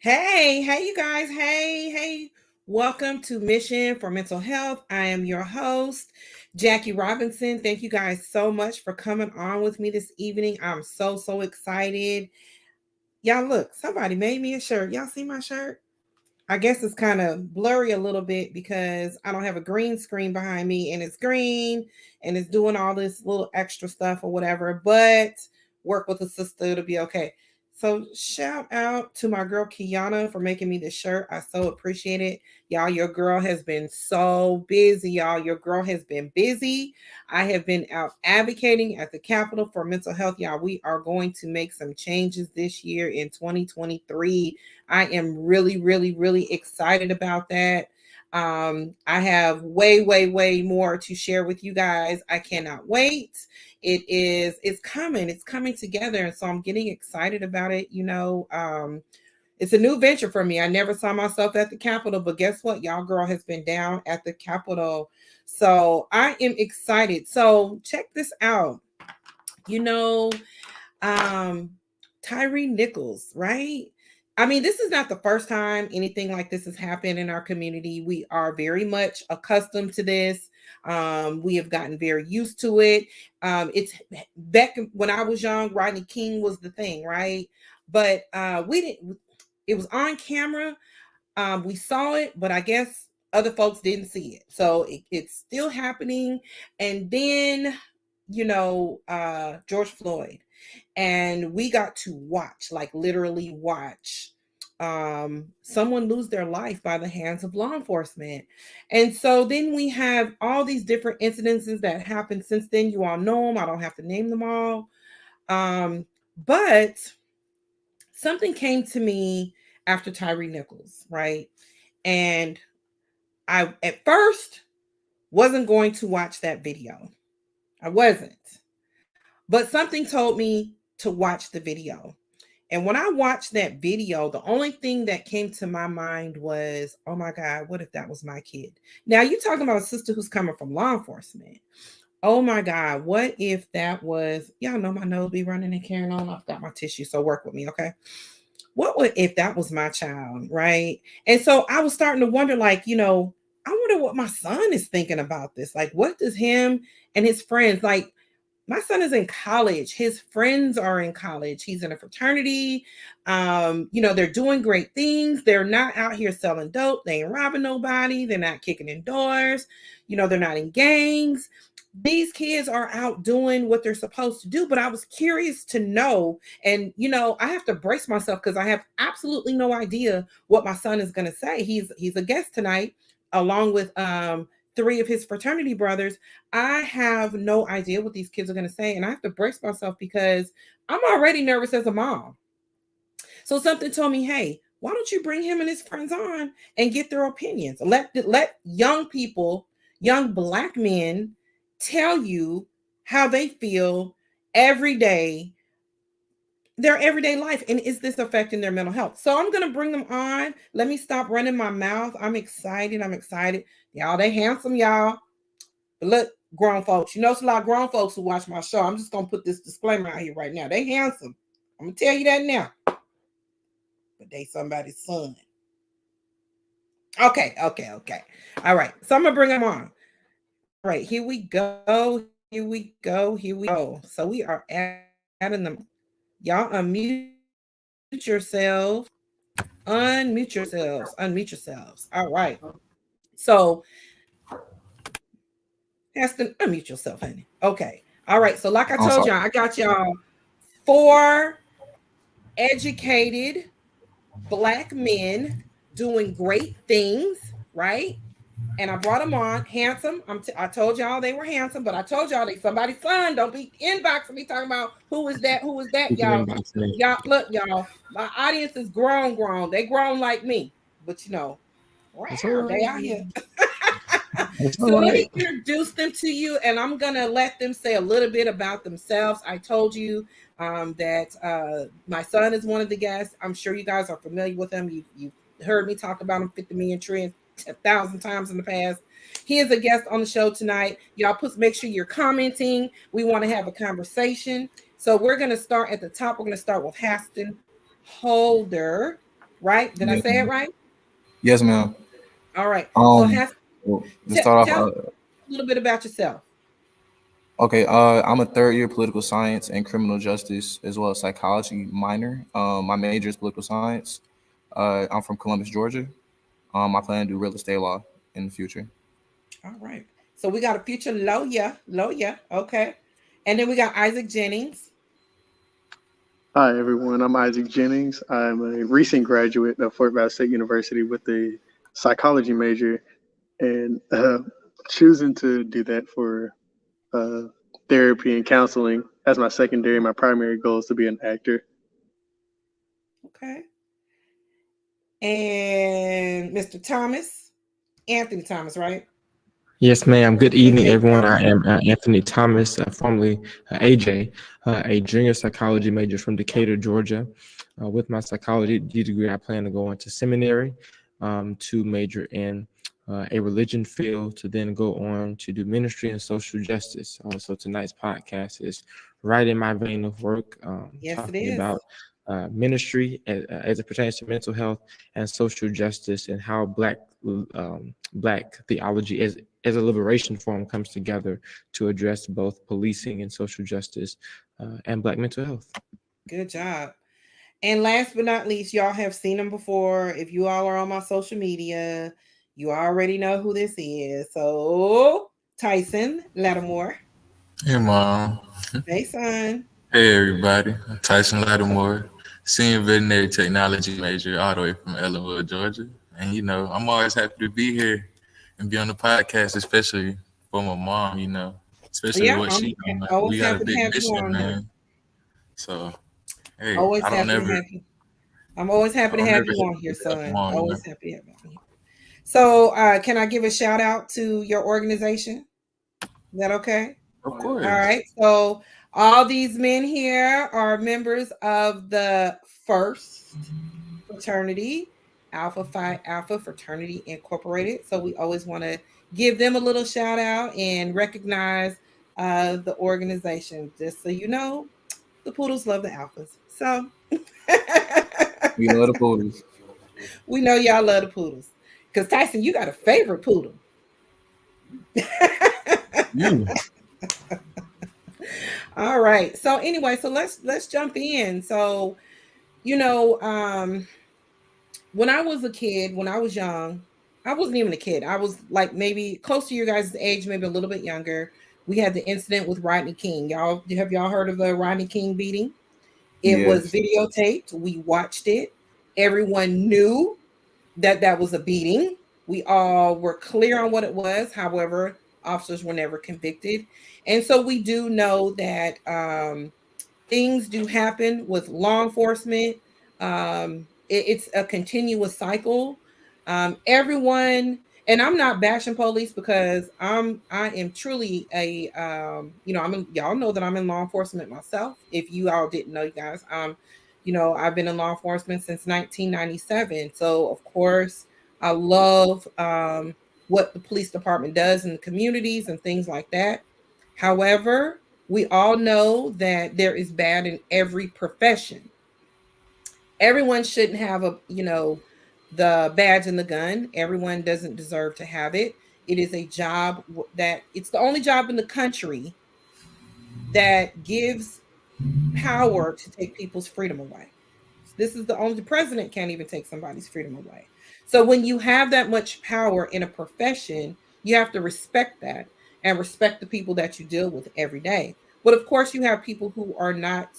Hey, you guys. Hey. Welcome to Mission for Mental Health. I am your host, Jackie Robinson. Thank you guys so much for coming on with me this evening. I'm so excited. Y'all, look, somebody made me a shirt. Y'all see my shirt? I guess it's kind of blurry a little bit because I don't have a green screen behind me and it's green and it's doing all this little extra stuff or whatever, but work with a sister, it'll be okay. So shout out to my girl Kiana for making me this shirt. I so appreciate it. Y'all, your girl has been so busy. Y'all, your girl has been busy. I have been out advocating at the Capitol for mental health. Y'all, we are going to make some changes this year in 2023. I am really excited about that. I have way more to share with you guys. I cannot wait. It's coming together. And so I'm getting excited about it. It's a new venture for me. I never saw myself at the Capitol, but guess what? Y'all girl has been down at the Capitol. So I am excited. So check this out. You know, um, Tyree Nichols, right? I mean, this is not the first time anything like this has happened in our community. We are very much accustomed to this. We have gotten very used to it. It's back when I was young, Rodney King was the thing, right? But we didn't, it was on camera. We saw it, but I guess other folks didn't see it. So it's still happening. And then, George Floyd. And we got to watch, like literally watch someone lose their life by the hands of law enforcement. And so then we have all these different incidences that happened since then. You all know them. I don't have to name them all. But something came to me after Tyree Nichols, right? And I at first wasn't going to watch that video. I wasn't. But something told me to watch the video. And when I watched that video, the only thing that came to my mind was, oh my God, what if that was my kid? Now, you're talking about a sister who's coming from law enforcement. Oh my God, what if that was, y'all know my nose be running and carrying on. I've got my tissue, so work with me, okay? What would if that was my child, right? And so I was starting to wonder, like, I wonder what my son is thinking about this. Like, what does him and his friends like? My son is in college. His friends are in college. He's in a fraternity. They're doing great things. They're not out here selling dope. They ain't robbing nobody. They're not kicking in doors. They're not in gangs. These kids are out doing what they're supposed to do. But I was curious to know, and I have to brace myself because I have absolutely no idea what my son is going to say. He's a guest tonight, along with three of his fraternity brothers. I have no idea what these kids are going to say, and I have to brace myself because I'm already nervous as a mom. So something told me, hey, why don't you bring him and his friends on and get their opinions? Let young people, young Black men, tell you how they feel every day, their everyday life, and is this affecting their mental health? So I'm going to bring them on. Let me stop running my mouth. I'm excited. Y'all, they handsome, y'all. But look, grown folks, it's a lot of grown folks who watch my show. I'm just gonna put this disclaimer out here right now. They handsome. I'm gonna tell you that now. But they somebody's son. Okay. All right. So I'm gonna bring them on. All right, here we go. So we are adding them. Y'all unmute yourselves. Unmute yourselves. All right. So Heston, unmute yourself, honey. Okay. All right. So like I told y'all, I got y'all 4 educated Black men doing great things, right? And I brought them on, handsome. I told y'all they were handsome, but I told y'all they somebody's son. Don't be inboxing me talking about who is that, y'all. Y'all, look, y'all. My audience is grown. They grown like me, but wow, they out here. So let me introduce them to you, and I'm gonna let them say a little bit about themselves. I told you that my son is one of the guests. I'm sure you guys are familiar with him. You heard me talk about him 50 million trillion 1,000 times in the past. He is a guest on the show tonight. Y'all make sure you're commenting. We want to have a conversation. So we're gonna start at the top. We're gonna start with Haston Holder, right? Did I Yeah. say it right? Yes, ma'am. All right. So Um, has well, to start tell off, us a little bit about yourself. okay. I'm a third year political science and criminal justice as well as psychology minor. My major is political science. I'm from Columbus, Georgia. I plan to do real estate law in the future. All right. So we got a future lawyer. Okay. And then we got Isaac Jennings. Hi, everyone. I'm Isaac Jennings. I'm a recent graduate of Fort Valley State University with a psychology major, and choosing to do that for uh, therapy and counseling as my secondary. My primary goal is to be an actor. Okay. And Mr. Thomas, Anthony Thomas, right? Yes, ma'am. Good evening, AJ everyone. I Thomas. am Anthony Thomas, formerly AJ, a junior psychology major from Decatur, Georgia. With my psychology degree, I plan to go into seminary to major in a religion field, to then go on to do ministry and social justice. So tonight's podcast is right in my vein of work, Yes, it talking is. about ministry as it pertains to mental health and social justice, and how Black theology as a liberation form comes together to address both policing and social justice and Black mental health. Good job. And last but not least, y'all have seen him before. If you all are on my social media, you already know who this is. So, Tyson Lattimore. Hey, Mom. Hey, son. Hey, everybody. I'm Tyson Lattimore, senior veterinary technology major, all the way from Ellenwood, Georgia. And, I'm always happy to be here and be on the podcast, especially for my mom, especially Yeah, what I'm she doing. Like, always we got a happy to big have you mission, on here. man. So, hey, Always I don't happy to ever, have you. I'm always I happy to don't have ever you on here, hesitate to have them son. on. Always happy to have you on here. So, can I give a shout out to your organization? Is that okay? Of All course. right. So, all these men here are members of the first fraternity, Alpha Phi Alpha Fraternity Incorporated. So, we always want to give them a little shout out and recognize the organization. Just so you know, the poodles love the alphas. So, We love the poodles. we know y'all love the poodles. Because Tyson, you got a favorite poodle. You. All right. So anyway, so let's jump in. So, you know, when I was a kid, when I was young, I wasn't even a kid. I was like maybe close to your guys' age, maybe a little bit younger. We had the incident with Rodney King. Y'all heard of the Rodney King beating? It was Yes. videotaped. We watched it. Everyone knew that that was a beating. We all were clear on what it was. However, officers were never convicted. And so we do know that things do happen with law enforcement. It's a continuous cycle. Everyone, and I'm not bashing police because I am truly a y'all know that I'm in law enforcement myself. If you all didn't know, you guys, I've been in law enforcement since 1997. So of course, I love what the police department does in the communities and things like that. However, we all know that there is bad in every profession. Everyone shouldn't have the badge and the gun. Everyone doesn't deserve to have it. It is a job that it's the only job in the country that gives power to take people's freedom away. This is the president can't even take somebody's freedom away. So when you have that much power in a profession, you have to respect that and respect the people that you deal with every day. But of course, you have people who are not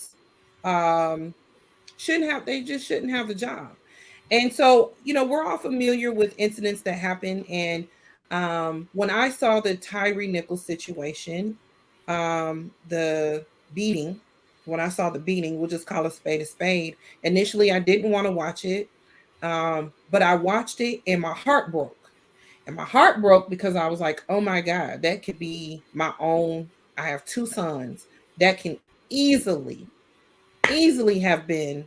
um, shouldn't have. They just shouldn't have the job. And so, we're all familiar with incidents that happen. And when I saw the Tyree Nichols situation, the beating, when I saw the beating, we'll just call a spade a spade. Initially, I didn't want to watch it, but I watched it and my heart broke. And my heart broke because I was like, oh my God, that could be my own. I have two sons that can easily, easily have been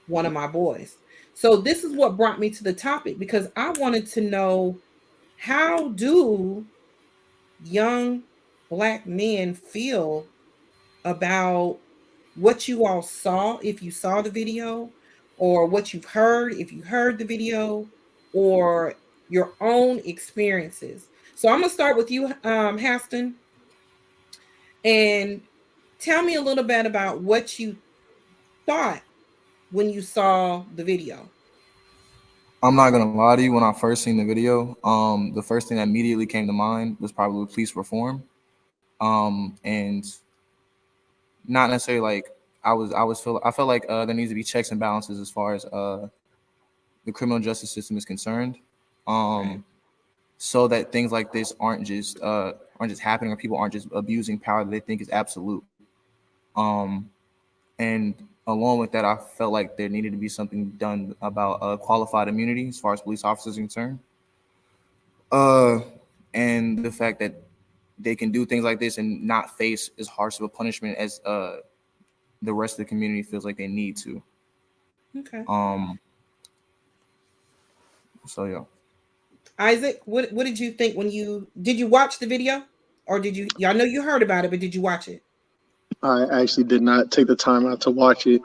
one of my boys. So this is what brought me to the topic because I wanted to know, how do young Black men feel about what you all saw, if you saw the video, or what you've heard, if you heard the video, or your own experiences. So I'm gonna start with you, Haston, and tell me a little bit about what you thought when you saw the video. I'm not gonna lie to you. When I first seen the video, the first thing that immediately came to mind was probably police reform. And not necessarily like I felt like there needs to be checks and balances as far as the criminal justice system is concerned. Right. So that things like this aren't just happening, or people aren't just abusing power that they think is absolute. Um, and along with that, I felt like there needed to be something done about qualified immunity as far as police officers are concerned. Uh, and the fact that they can do things like this and not face as harsh of a punishment as the rest of the community feels like they need to. Okay. Um, so yeah. Isaac, what did you think when you watch the video, or did you? Y'all know you heard about it, but did you watch it? I actually did not take the time out to watch it,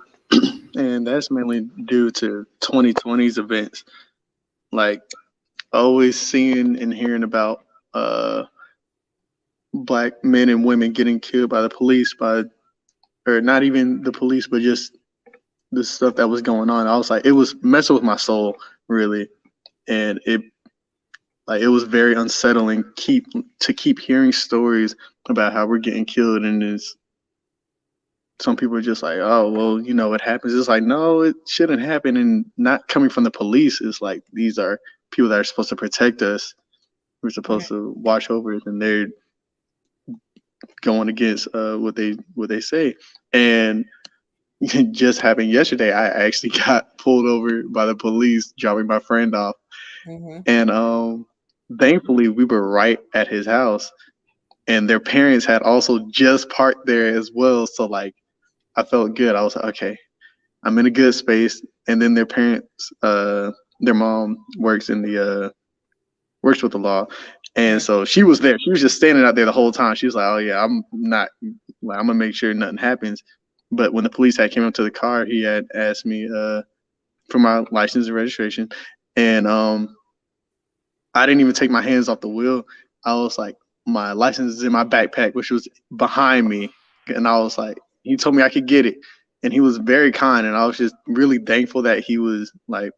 and that's mainly due to 2020's events. Like always seeing and hearing about black men and women getting killed by the police, or not even the police, but just the stuff that was going on. I was like, it was messing with my soul, really, and it was very unsettling. Keep hearing stories about how we're getting killed, and it's some people are just like, oh, well, it happens. It's like, no, it shouldn't happen. And not coming from the police is like, these are people that are supposed to protect us. We're supposed Right. to watch over it, and they're going against what they say. And it just happened yesterday. I actually got pulled over by the police dropping my friend off, Mm-hmm. and thankfully we were right at his house, and their parents had also just parked there as well. So like, I felt good. I was like, okay, I'm in a good space. And then their parents, their mom works with the law, and Right. so she was there. She was just standing out there the whole time. She was like, oh yeah, I'm gonna make sure nothing happens. But when the police had came up to the car, he had asked me for my license and registration, and I didn't even take my hands off the wheel. I was like, my license is in my backpack, which was behind me, and I was like, he told me I could get it, and he was very kind, and I was just really thankful that he was like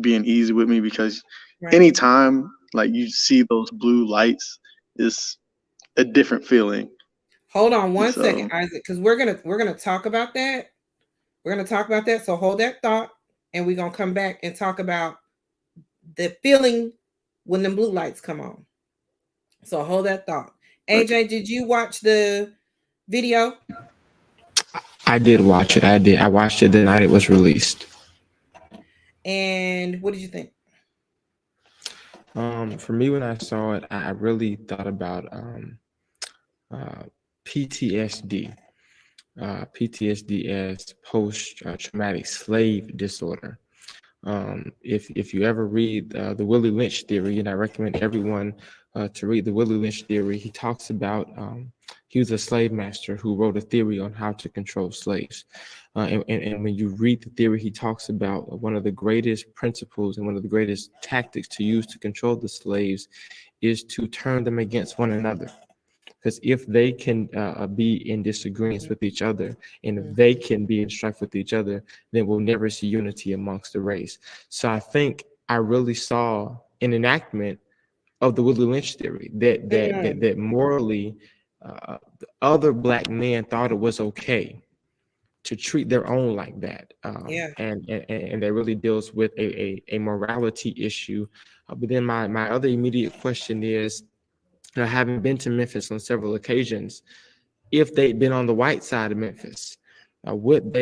being easy with me, because Right. anytime like you see those blue lights, it's a different feeling. Hold on one second, So Isaac, because we're gonna talk about that. We're gonna talk about that. So hold that thought, and we're gonna come back and talk about the feeling when the blue lights come on. So hold that thought. okay. AJ, did you watch the video? I did watch it. I did. I watched it the night it was released. And what did you think? For me, when I saw it, I really thought about uh, PTSD. PTSD as post-traumatic slave disorder. If you ever read the Willie Lynch theory, and I recommend everyone to read the Willie Lynch theory, he talks about he was a slave master who wrote a theory on how to control slaves. And when you read the theory, he talks about one of the greatest principles and one of the greatest tactics to use to control the slaves is to turn them against one another. Because if they can be in disagreements with each other, and if they can be in strife with each other, then we'll never see unity amongst the race. So I think I really saw an enactment of the Willie Lynch theory that morally, the other black men thought it was okay to treat their own like that, Yeah. and that really deals with a morality issue. But then my other immediate question is, having been to Memphis on several occasions, if they'd been on the white side of Memphis, would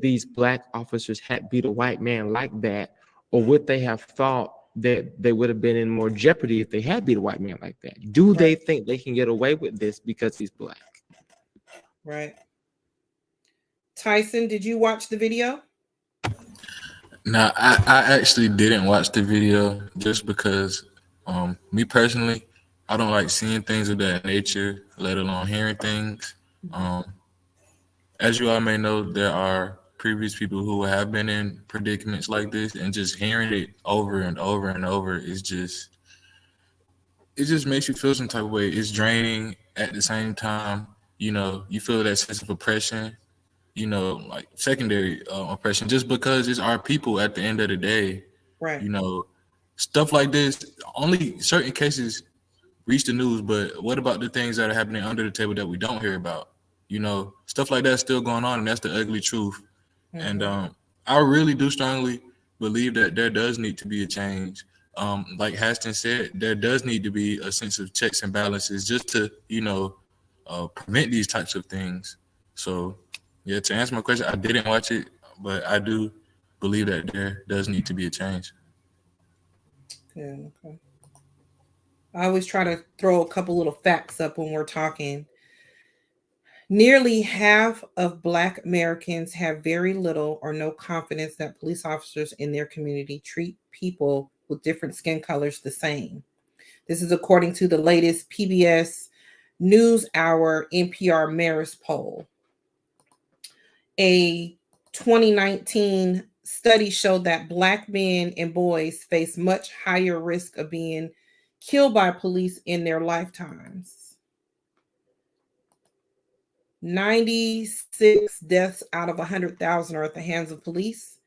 these black officers have beat a white man like that, or would they have thought that they would have been in more jeopardy if they had beat a white man like that? Do they Right. think they can get away with this because he's black? Right. Tyson, did you watch the video? Now, I actually didn't watch the video just because, me personally, I don't like seeing things of that nature, let alone hearing things. As you all may know, there are previous people who have been in predicaments like this, and just hearing it over and over and over is just, it just makes you feel some type of way. It's draining at the same time. You know, you feel that sense of oppression, you know, like secondary oppression, just because it's our people at the end of the day. Right. You know, stuff like this, only certain cases reach the news, but what about the things that are happening under the table that we don't hear about? You know, stuff like that's still going on, and that's the ugly truth. And I really do strongly believe that there does need to be a change. Like Haston said, there does need to be a sense of checks and balances just to, you know, prevent these types of things. So, yeah, to answer my question, I didn't watch it, but I do believe that there does need to be a change. Yeah, okay. I always try to throw a couple little facts up when we're talking. Nearly half of Black Americans have very little or no confidence that police officers in their community treat people with different skin colors the same. This is according to the latest PBS NewsHour NPR Marist poll. A 2019 study showed that Black men and boys face much higher risk of being killed by police in their lifetimes. 96 deaths out of 100,000 are at the hands of police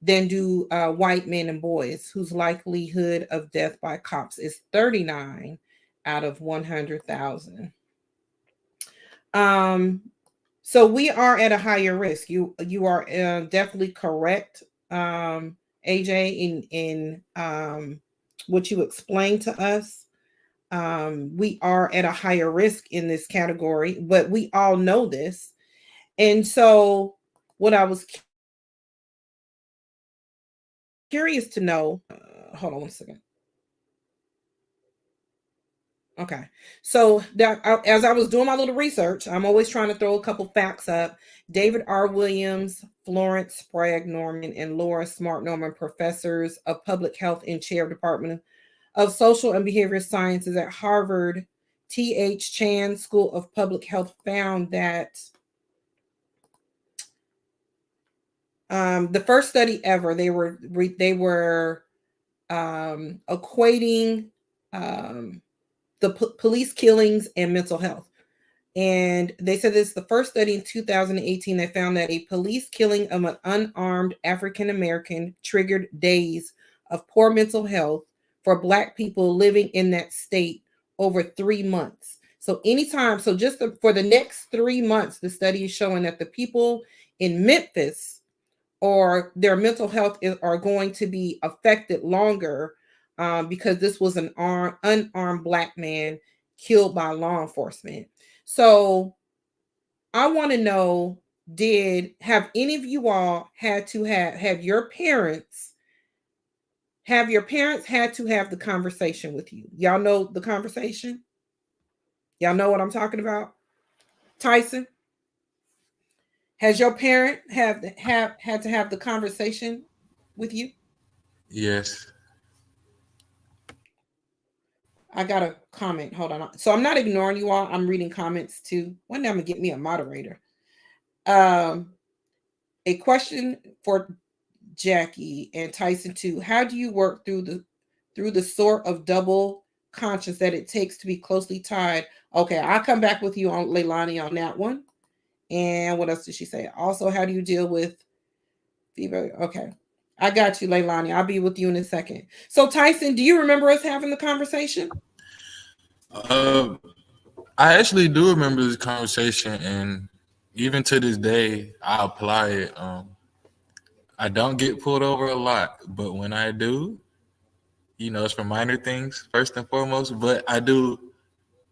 than do white men and boys, whose likelihood of death by cops is 39 out of 100,000. So we are at a higher risk. You are definitely correct, AJ, in what you explained to us. We are at a higher risk in this category, but we all know this. And so, what I was curious to know, hold on one second. Okay. So as I was doing my little research, I'm always trying to throw a couple facts up. David R. Williams, Florence Sprague Norman, and Laura Smart Norman, professors of public health and chair of Department of Social and Behavioral Sciences at Harvard T.H. Chan School of Public Health, found that the first study ever, they were equating the police killings and mental health. And they said this is the first study in 2018 that found that a police killing of an unarmed African American triggered days of poor mental health for Black people living in that state over 3 months. So anytime, so just for the next 3 months, the study is showing that the people in Memphis or their mental health are going to be affected longer because this was an unarmed Black man killed by law enforcement. So I want to know, have any of you all had to have your parents had to have the conversation with you? Y'all know the conversation? Y'all know what I'm talking about? Tyson, has your parent had to have the conversation with you? Yes. I got a comment. Hold on. So I'm not ignoring you all. I'm reading comments too. One day I'm gonna get me a moderator. A question for Jackie and Tyson too. How do you work through the sort of double conscience that it takes to be closely tied? Okay, I'll come back with you on Leilani on that one. And what else did she say? Also, how do you deal with fever? Okay. I got you, Leilani. I'll be with you in a second. So, Tyson, do you remember us having the conversation? I actually do remember this conversation, and even to this day, I apply it. I don't get pulled over a lot, but when I do, you know, it's for minor things first and foremost. But I do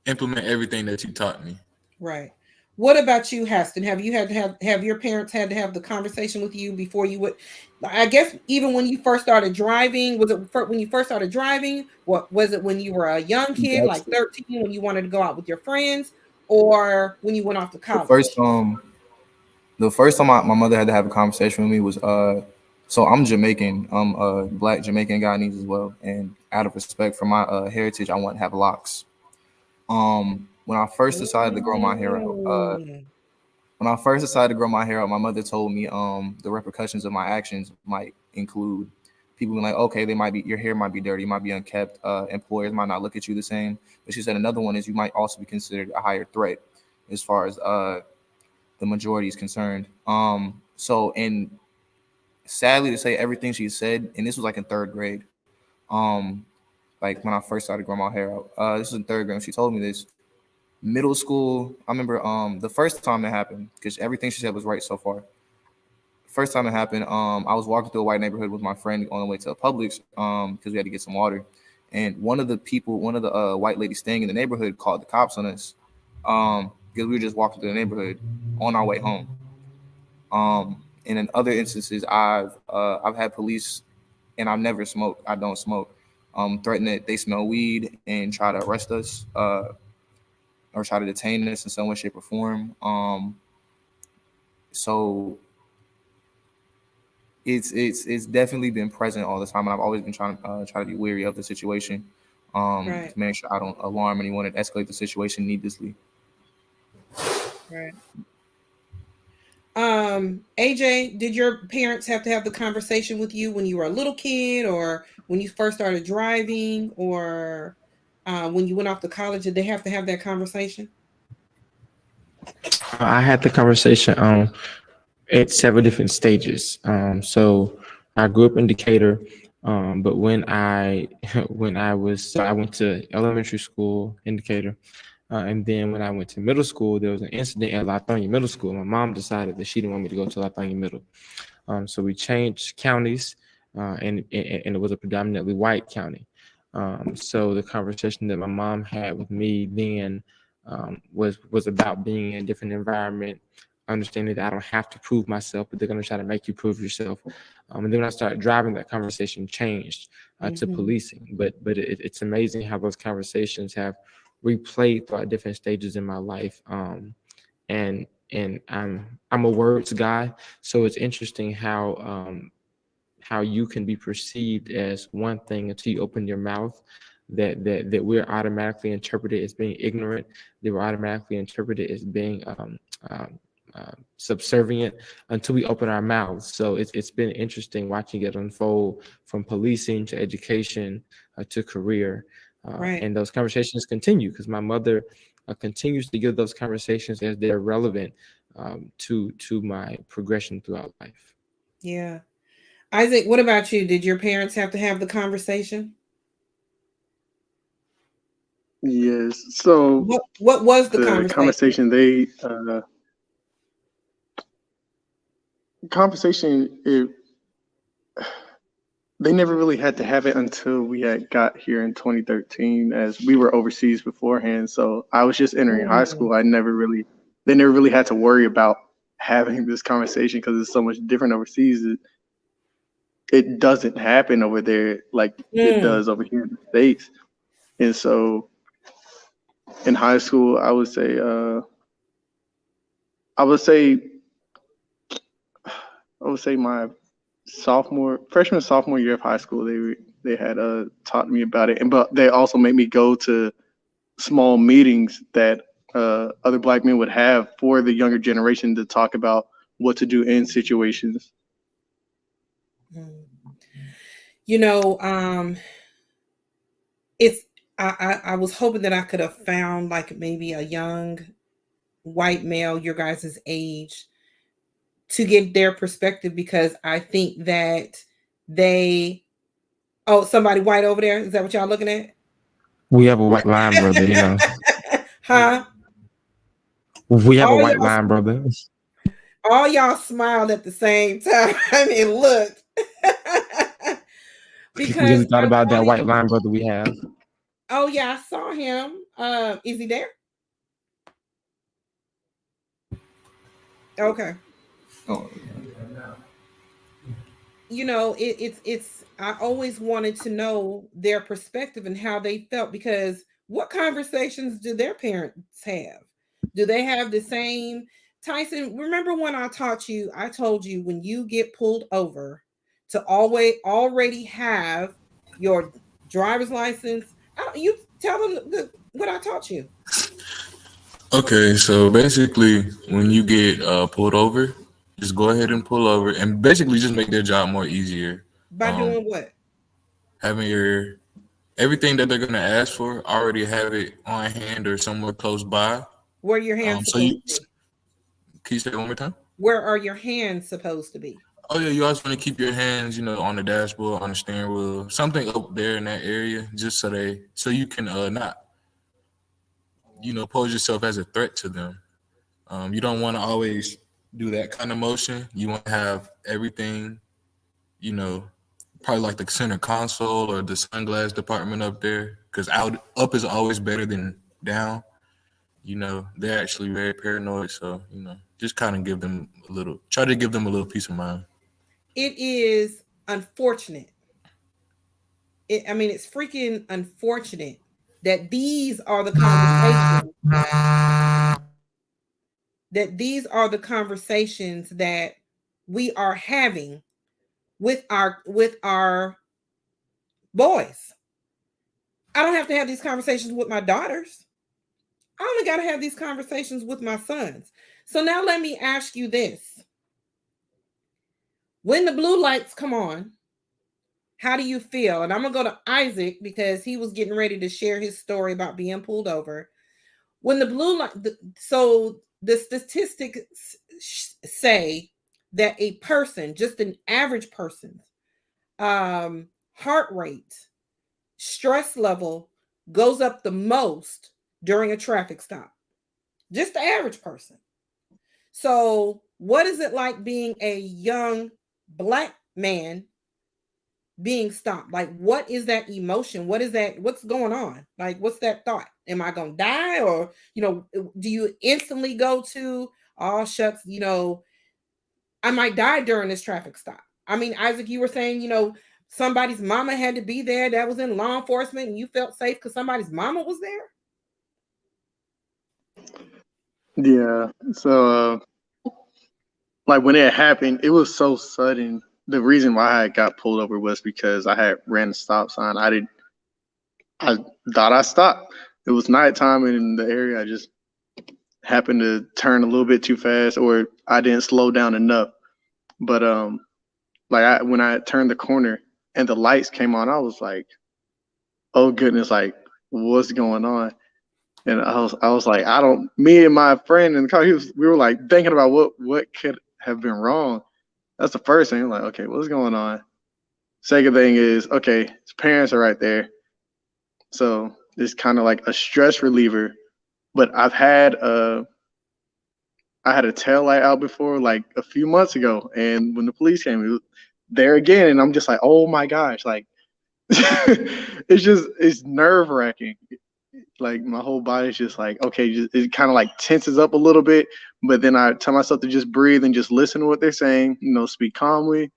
implement everything that you taught me. Right. What about you, Haston? Have you had to have your parents had to have the conversation with you before you would? I guess even when you first started driving, was it when you first started driving? What was it when you were a young kid, like 13, when you wanted to go out with your friends, or when you went off to The college? first time my mother had to have a conversation with me was so I'm Jamaican. I'm a Black Jamaican Guyanese as well, and out of respect for my heritage, I want to have locks. When I first decided to grow my hair out, when I first decided to grow my hair out, my mother told me the repercussions of my actions might include people being like, okay, they might be your hair might be dirty, might be unkept, employers might not look at you the same. But she said another one is you might also be considered a higher threat as far as the majority is concerned. So and sadly to say, everything she said, and this was like in third grade. Um, like when I first started growing my hair out. This was in third grade when she told me this. Middle school, I remember the first time it happened, because everything she said was right so far. First time it happened, I was walking through a white neighborhood with my friend on the way to a Publix, because we had to get some water. And one of the white ladies staying in the neighborhood called the cops on us, because we were just walking through the neighborhood on our way home. And in other instances, I've had police, and I've never smoked. I don't smoke. Threaten that they smell weed and try to arrest us, or try to detain us in some way, shape, or form. So it's definitely been present all the time, and I've always been trying to try to be wary of the situation, Right. to make sure I don't alarm anyone and escalate the situation needlessly. Right. AJ, did your parents have to have the conversation with you when you were a little kid, or when you first started driving, or when you went off to college? Did they have to have that conversation? I had the conversation at several different stages. So I grew up in Decatur, but when I when I was so I went to elementary school in Decatur, and then when I went to middle school, there was an incident at Latonia Middle School. My mom decided that she didn't want me to go to Latonia Middle, so we changed counties, and it was a predominantly white county. So the conversation that my mom had with me then was about being in a different environment, understanding that I don't have to prove myself, but they're going to try to make you prove yourself. And then when I started driving, that conversation changed to Mm-hmm. policing. But it's amazing how those conversations have replayed throughout different stages in my life. And I'm a words guy, so it's interesting how you can be perceived as one thing until you open your mouth. That we're automatically interpreted as being ignorant. That we're automatically interpreted as being subservient until we open our mouths. So it's been interesting watching it unfold from policing to education to career, Right. and those conversations continue because my mother continues to give those conversations as they're relevant to my progression throughout life. Yeah. Isaac, what about you? Did your parents have to have the conversation? Yes. So What was the the conversation? conversation they never really had to have it until we had got here in 2013, as we were overseas beforehand. So I was just entering high Mm, school. They never really had to worry about having this conversation because it's so much different overseas. It doesn't happen over there like it mm, does over here in the States. And so in high school, I would say, my freshman, sophomore year of high school, they had taught me about it, but they also made me go to small meetings that other Black men would have for the younger generation to talk about what to do in situations. mm. You know, it's I was hoping that I could have found like maybe a young white male your guys' age to get their perspective, because I think that they oh, somebody white over there. Is that what y'all looking at? We have a white line, brother. Huh? We have a All white y'all line, brother. all y'all smiled at the same time and looked. We Because just thought I about that wanted, white line, brother. We have. oh yeah, I saw him. Is he there? Okay. Oh, It's I always wanted to know their perspective and how they felt, because what conversations do their parents have? Do they have the same? Tyson, remember when I told you when you get pulled over to always already have your driver's license. You tell them what I taught you. Okay, so basically, when you get pulled over, just go ahead and pull over, and basically just make their job more easier. By Um, doing what? Having your everything that they're gonna ask for, already have it on hand or somewhere close by. Where are your hands So supposed you to be? can you say it one more time? Where are your hands supposed to be? Oh yeah, you always want to keep your hands, on the dashboard, on the steering wheel, something up there in that area, just so you can not, pose yourself as a threat to them. You don't want to always do that kind of motion. You want to have everything, you know, probably like the center console or the sunglass department up there, because out up is always better than down. They're actually very paranoid, so just kind of try to give them a little peace of mind. It is unfortunate. It's freaking unfortunate that these are the conversations that we are having with our boys. I don't have to have these conversations with my daughters. I only got to have these conversations with my sons. So now let me ask you this. When the blue lights come on, how do you feel? And I'm going to go to Isaac because he was getting ready to share his story about being pulled over. When the blue light, so the statistics say that a person, just an average person, heart rate, stress level goes up the most during a traffic stop. Just the average person. So, what is it like being a young Black man being stopped? Like, what is that emotion? What is that? What's going on? Like, what's that thought? Am I going to die? Or, do you instantly go to, oh, shucks, I might die during this traffic stop? I mean, Isaac, you were saying, somebody's mama had to be there that was in law enforcement and you felt safe because somebody's mama was there? Yeah. So, like when it happened, it was so sudden. The reason why I got pulled over was because I had ran a stop sign. I thought I stopped. It was nighttime in the area. I just happened to turn a little bit too fast, or I didn't slow down enough. But when I turned the corner and the lights came on, I was like, "Oh goodness! Like, what's going on?" And I was like, I don't. Me and my friend in the car, we were like thinking about what could have been wrong. That's the first thing. Like, okay, what's going on? Second thing is, okay, his parents are right there, so it's kind of like a stress reliever. But I had a tail light out before, like a few months ago, and when the police came, it was there again, and I'm just like, oh my gosh, like it's nerve wracking. Like my whole body's just like, okay, it kind of like tenses up a little bit, but then I tell myself to just breathe and just listen to what they're saying, speak calmly.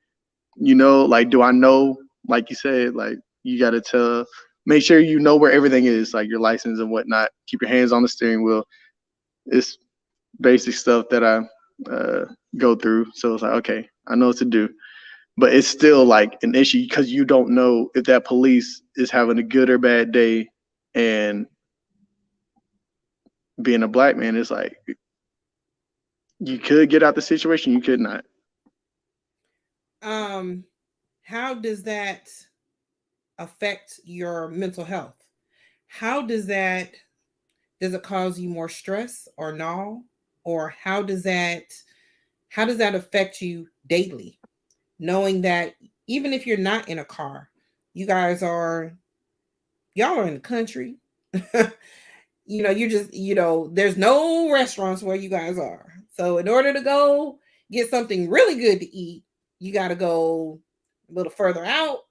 Like, do I know, like you said, like you got to make sure you know where everything is, like your license and whatnot. Keep your hands on the steering wheel. It's basic stuff that I go through. So it's like, okay, I know what to do. But it's still like an issue because you don't know if that police is having a good or bad day. And being a Black man is like, you could get out the situation, you could not. How does that affect your mental health? How does it cause you more stress or no? Or how does that affect you daily? Knowing that even if you're not in a car, y'all are in the country. You're just, there's no restaurants where you guys are. So in order to go get something really good to eat, you got to go a little further out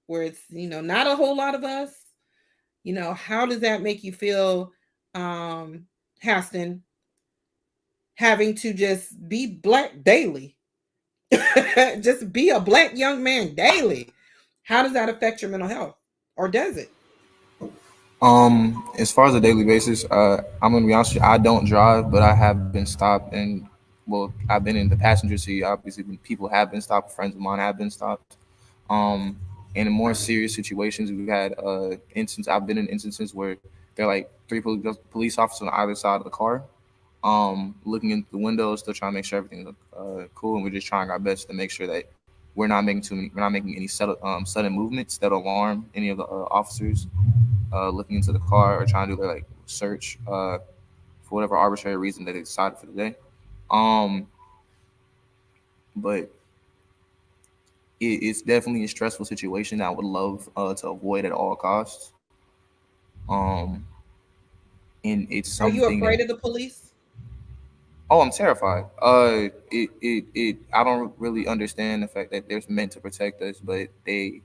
where it's, not a whole lot of us. How does that make you feel, Haston, having to just be Black daily? Just be a Black young man daily. How does that affect your mental health? Or does it? As far as a daily basis, I'm gonna be honest with you, I don't drive, but I have been stopped, and well, I've been in the passenger seat. Obviously, when people have been stopped, friends of mine have been stopped. Um, in more serious situations, we've had I've been in instances where there are like three police officers on either side of the car, looking into the windows, still trying to make sure everything look cool, and we're just trying our best to make sure that we're not making any sudden movements that alarm any of the officers looking into the car or trying to do their like search for whatever arbitrary reason that they decided for the day. Um, but it's definitely a stressful situation that I would love to avoid at all costs. Um, and it's Are you something that afraid of the police? oh, I'm terrified. I don't really understand the fact that they're meant to protect us, but I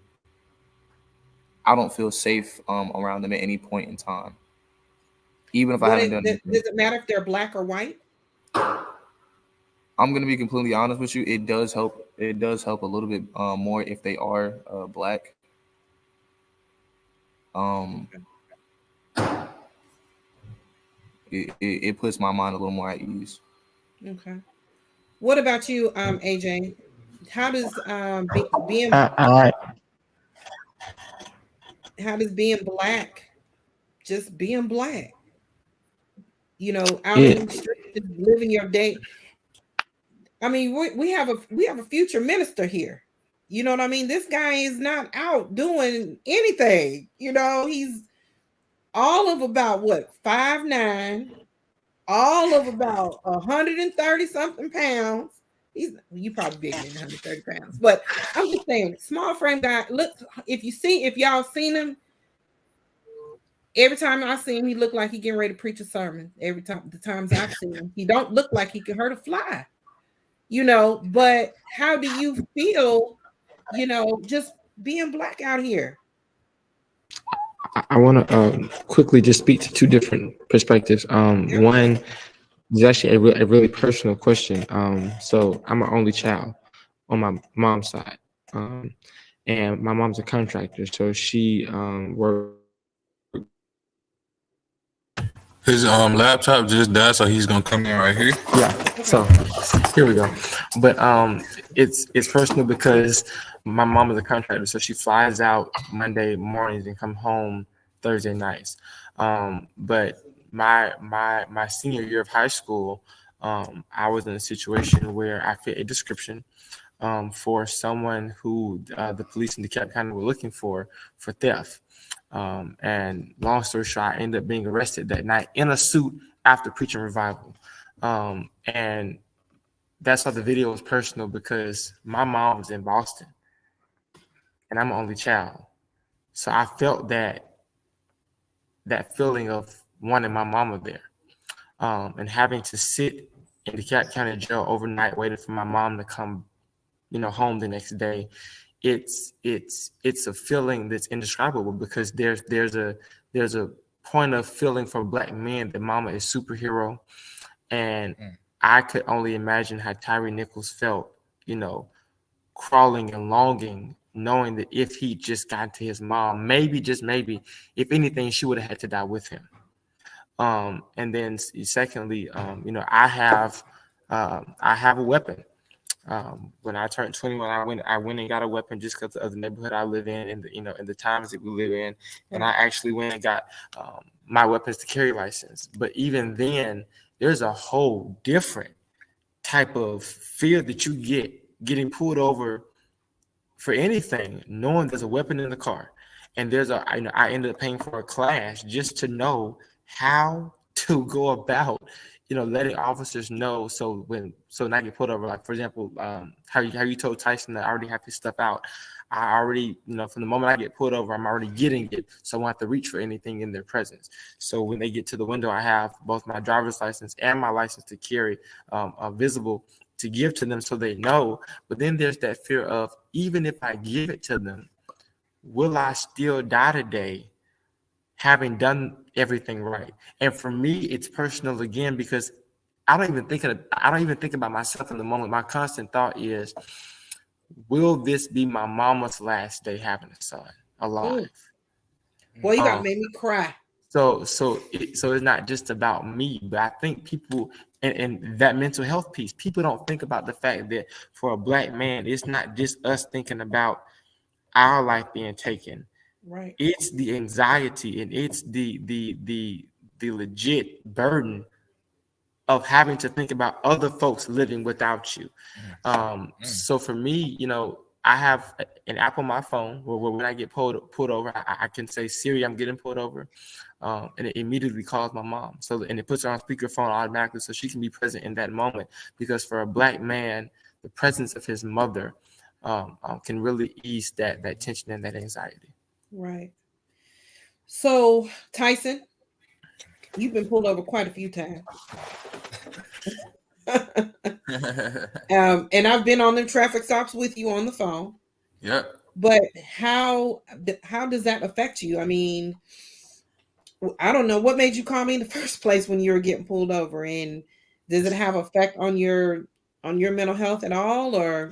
don't feel safe around them at any point in time, even if I haven't done anything. Does it matter if they're black or white? I'm gonna be completely honest with you. It does help. It does help a little bit more if they are black. Um, Okay. it puts my mind a little more at ease. Okay. What about you, AJ? How does being I how does being black, just being black, out in it the streets, just living your day? I mean, we have a future minister here. You know what I mean? This guy is not out doing anything. He's all of about what, 5'9", all of about 130 something pounds. You probably bigger than 130 pounds, but I'm just saying, small frame guy. Look, if y'all seen him, every time I see him, he look like he getting ready to preach a sermon. Every time, the times I've seen him, he don't look like he could hurt a fly. But how do you feel, just being black out here? I want to quickly just speak to two different perspectives. Yeah. One is actually a really personal question. So I'm an only child on my mom's side, and my mom's a contractor, so she works. His laptop just died, so he's gonna come in right here. Yeah. So here we go. But it's personal because my mom is a contractor, so she flies out Monday mornings and come home Thursday nights. But my senior year of high school, I was in a situation where I fit a description for someone who the police in DeKalb County were looking for theft. And long story short, I ended up being arrested that night in a suit after preaching revival. And that's why the video was personal, because my mom was in Boston and I'm an only child. So I felt that feeling of wanting my mama there, and having to sit in the Cat County jail overnight waiting for my mom to come, home the next day. It's a feeling that's indescribable, because there's a point of feeling for black men that mama is superhero. And I could only imagine how Tyree Nichols felt, crawling and longing, knowing that if he just got to his mom, maybe, just maybe, if anything, she would have had to die with him. And then secondly, I have a weapon. When I turned 21, I went and got a weapon just because of the neighborhood I live in, and the times that we live in. And I actually went and got my weapons to carry license. But even then, there's a whole different type of fear that you get getting pulled over for anything, knowing there's a weapon in the car. And I ended up paying for a class just to know how to go about, letting officers know. So when I get pulled over, like for example, how you told Tyson that I already have his stuff out. I already, from the moment I get pulled over, I'm already getting it. So I won't have to reach for anything in their presence. So when they get to the window, I have both my driver's license and my license to carry visible to give to them so they know. But then there's that fear of, even if I give it to them, will I still die today having done everything right? And for me, it's personal again, because I don't even think about myself in the moment. My constant thought is, will this be my mama's last day having a son alive? Ooh. Boy, you got to make me cry. So it's not just about me, but I think people, and that mental health piece, people don't think about the fact that for a black man, it's not just us thinking about our life being taken. Right. It's the anxiety, and it's the legit burden of having to think about other folks living without you. So for me, I have an app on my phone where when I get pulled over, I can say, Siri, I'm getting pulled over. And it immediately calls my mom. And it puts her on speakerphone automatically so she can be present in that moment. Because for a Black man, the presence of his mother can really ease that tension and that anxiety. Right. So, Tyson, you've been pulled over quite a few times. And I've been on the traffic stops with you on the phone. Yep. But how does that affect you? I mean, I don't know what made you call me in the first place when you were getting pulled over, and does it have effect on your mental health at all, or?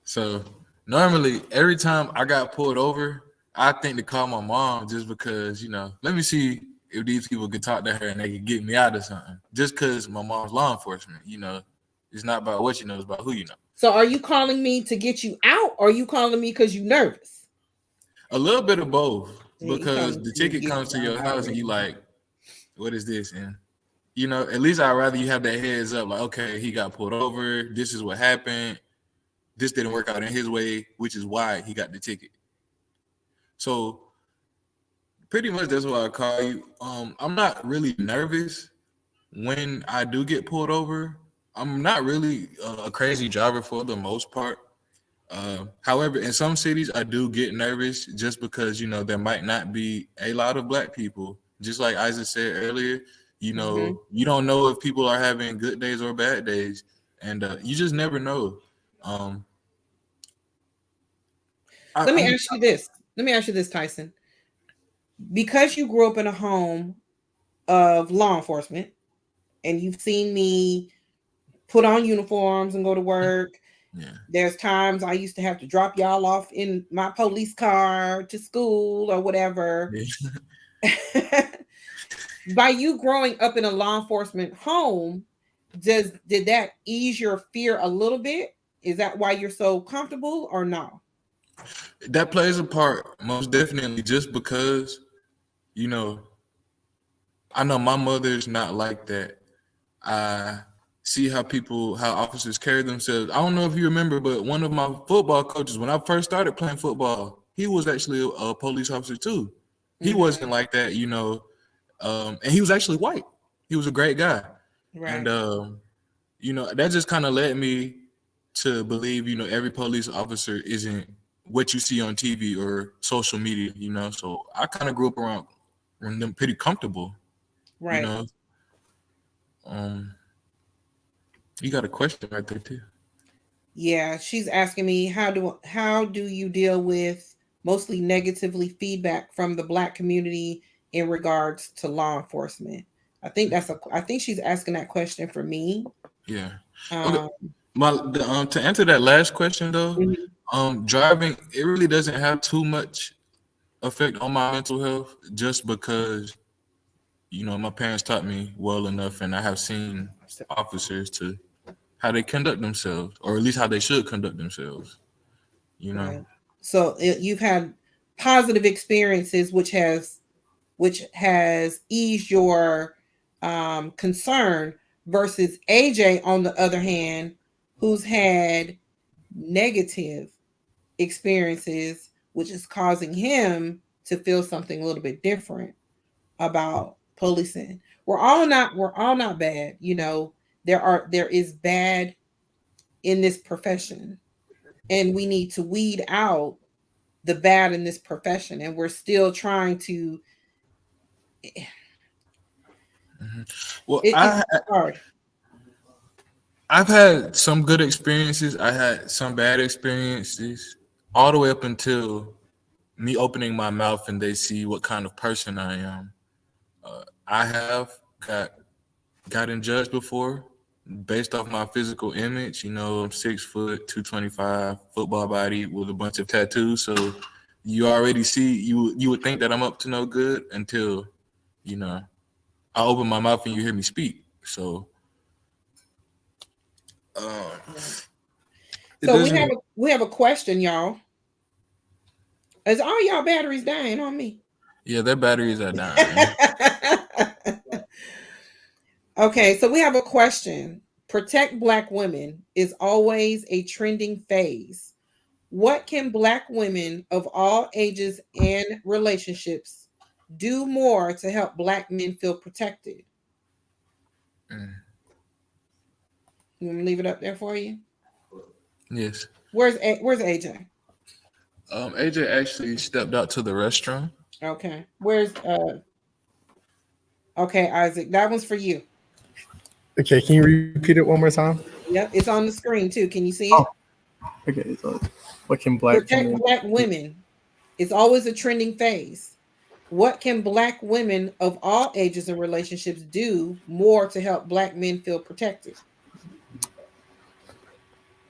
So normally every time I got pulled over, I think to call my mom just because, let me see if these people could talk to her and they could get me out of something. Just because my mom's law enforcement, it's not about what you know, it's about who you know. So are you calling me to get you out, or are you calling me because you're nervous? A little bit of both, Yeah, because the ticket comes to your house and you like, what is this? And, at least I'd rather you have that heads up, like, okay, he got pulled over. This is what happened. This didn't work out in his way, which is why he got the ticket. So pretty much that's why I call you. I'm not really nervous when I do get pulled over. I'm not really a crazy driver for the most part. However, in some cities, I do get nervous just because, there might not be a lot of Black people. Just like Isaac said earlier, you don't know if people are having good days or bad days. And you just never know. Let me ask you this, Tyson. Because you grew up in a home of law enforcement and you've seen me put on uniforms and go to work. Yeah. There's times I used to have to drop y'all off in my police car to school or whatever. Yeah. By you growing up in a law enforcement home, did that ease your fear a little bit? Is that why you're so comfortable or no? That plays a part, most definitely, just because, I know my mother's not like that. I see how officers carry themselves. I don't know if you remember, but one of my football coaches, when I first started playing football, he was actually a police officer too. He wasn't like that, and he was actually white. He was a great guy. Right. And, that just kind of led me to believe, every police officer isn't what you see on TV or social media, So I kind of grew up around them pretty comfortable, right? You got a question right there too. Yeah, she's asking me how do you deal with mostly negatively feedback from the Black community in regards to law enforcement? I think she's asking that question for me. Yeah. Okay. To answer that last question though, driving, it really doesn't have too much effect on my mental health, just because my parents taught me well enough, and I have seen officers to how they conduct themselves, or at least how they should conduct themselves. Right. So you've had positive experiences, which has eased your concern, versus AJ, on the other hand, who's had negative experiences, which is causing him to feel something a little bit different about policing. We're all not bad, there is bad in this profession, and we need to weed out the bad in this profession, and we're still trying to. Well, it's hard. I've had some good experiences. I had some bad experiences, all the way up until me opening my mouth and they see what kind of person I am. I have gotten judged before based off my physical image. I'm 6 foot, 225, football body with a bunch of tattoos. So you already see, you would think that I'm up to no good until, I open my mouth and you hear me speak. So, we have a question, y'all. Is all y'all batteries dying on me? Yeah, their batteries are dying. Okay, so we have a question. Protect Black women is always a trending phase. What can Black women of all ages and relationships do more to help Black men feel protected? Mm. You want me to leave it up there for you? Yes. Where's AJ? AJ actually stepped out to the restroom. Okay. Where's okay, Isaac. That one's for you. Okay, can you repeat it one more time? Yep, it's on the screen too. Can you see Oh, it? okay. So, what can Black Protect women? Black women. It's always a trending phase. What can Black women of all ages and relationships do more to help Black men feel protected?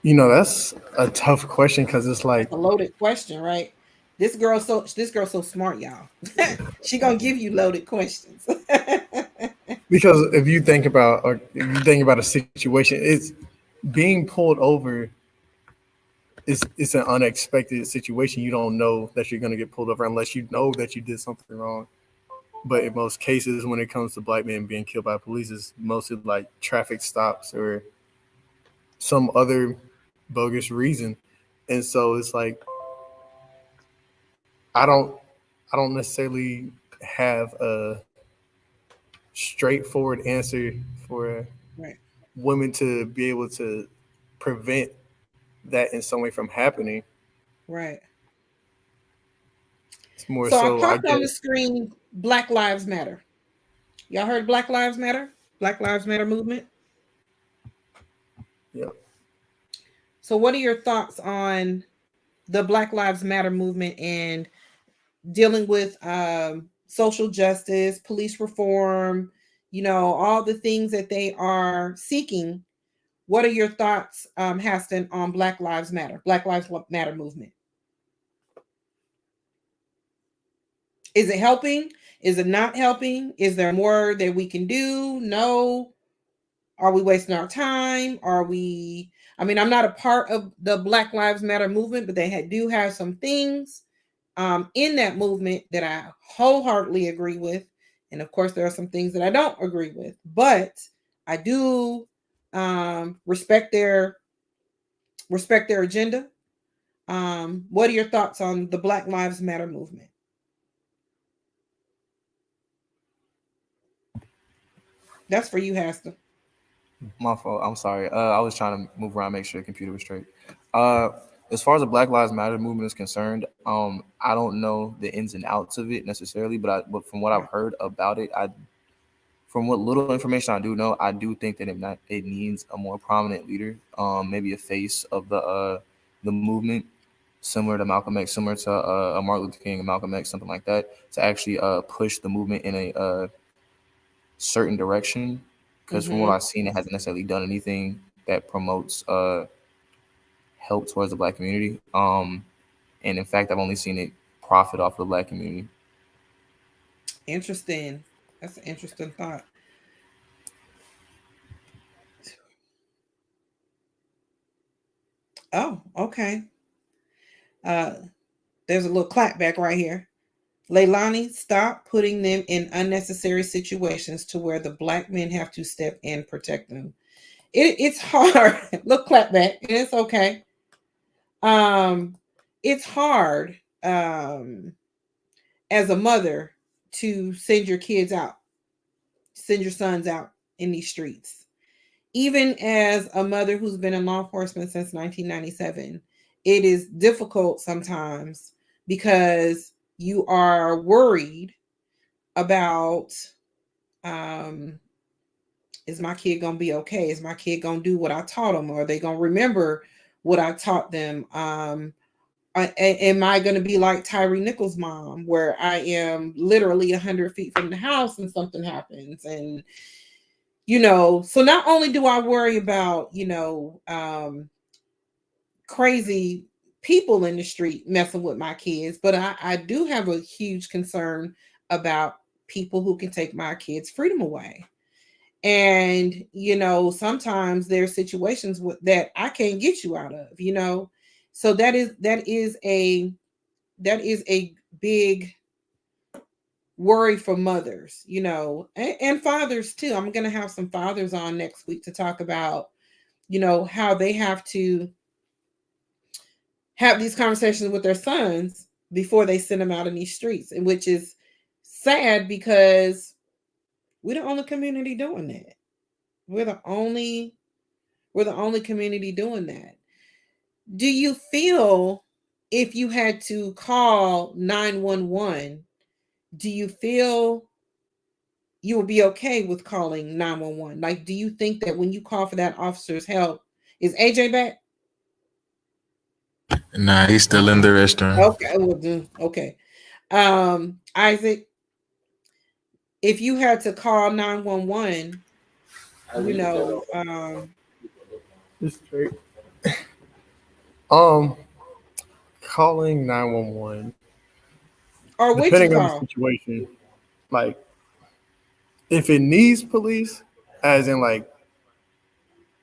That's a tough question because it's like That's a loaded question, right? This girl's so smart, y'all. She gonna give you loaded questions. because if you think about a situation, it's being pulled over. It's an unexpected situation. You don't know that you're going to get pulled over unless you know that you did something wrong. But in most cases, when it comes to Black men being killed by police, it's mostly like traffic stops or some other bogus reason. And so it's like I don't I don't necessarily have a straightforward answer for Right, women to be able to prevent that in some way from happening. right. It's more So I so I popped on the guess. screen Black Lives Matter. Y'all heard Black Lives Matter? Black Lives Matter movement. Yeah. So what are your thoughts on the Black Lives Matter movement and dealing with social justice, police reform, all the things that they are seeking? What are your thoughts, Haston, on Black Lives Matter, Black Lives Matter movement? Is it helping? Is it not helping? Is there more that we can do? No. Are we wasting our time? I mean, I'm not a part of the Black Lives Matter movement, but they do have some things in that movement that I wholeheartedly agree with. And of course, there are some things that I don't agree with, but I do respect their agenda. What are your thoughts on the Black Lives Matter movement? That's for you, Hasta. My fault. I'm sorry. I was trying to move around, make sure the computer was straight. Uh, as far as the Black Lives Matter movement is concerned, I don't know the ins and outs of it necessarily, but from what I've Right. heard about it, from what little information I do know, I do think that it needs a more prominent leader, maybe a face of the movement, similar to Malcolm X, similar to a Martin Luther King and Malcolm X, something like that, to actually push the movement in a certain direction. Because from what Mm-hmm. I've seen, it hasn't necessarily done anything that promotes help towards the Black community. And in fact, I've only seen it profit off the Black community. Interesting. That's an interesting thought. Oh, okay. Uh, there's a little clap back right here. Leilani, stop putting them in unnecessary situations to where the Black men have to step in and protect them. It's hard. Look, clap back. It's okay. Um, it's hard as a mother to send your kids out, send your sons out in these streets. Even as a mother who's been in law enforcement since 1997, it is difficult sometimes because you are worried about um, is my kid gonna be okay? Is my kid gonna do what I taught them? Or are they gonna remember what I taught them? Am I gonna be like Tyree Nichols' mom, where I am literally 100 feet from the house and something happens? And so not only do I worry about crazy people in the street messing with my kids, but I do have a huge concern about people who can take my kids' freedom away. And sometimes there's situations that I can't get you out of. So that is a big worry for mothers, and fathers too. I'm going to have some fathers on next week to talk about, how they have to have these conversations with their sons before they send them out in these streets, and which is sad because we're the only community doing that. We're the only community doing that. Do you feel if you had to call 911, do you feel you would be okay with calling 911? Like, do you think that when you call for that officer's help, is AJ back? Nah, he's still in the restaurant. Okay, well, okay. Isaac, if you had to call 911, Just straight. Um, calling 911. or would you Depending on the call? situation, like if it needs police, as in like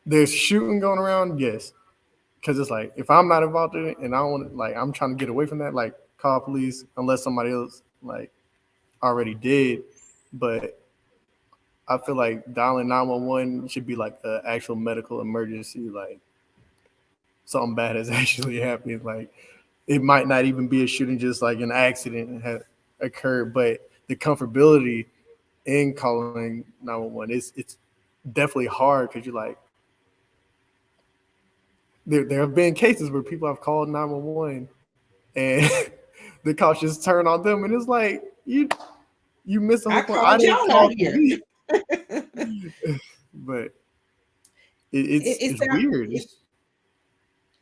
there's shooting going around, yes. Because it's like if I'm not involved in it and I don't want to, like I'm trying to get away from that, like call police unless somebody else like already did. But I feel like dialing 911 should be like an actual medical emergency, like something bad has actually happened. Like it might not even be a shooting, just like an accident had occurred. But the comfortability in calling 911, it's definitely hard because you're like, there have been cases where people have called 911 and the cops just turn on them, and it's like you missed the I whole point. I called didn't y'all call out here. police, but it's weird.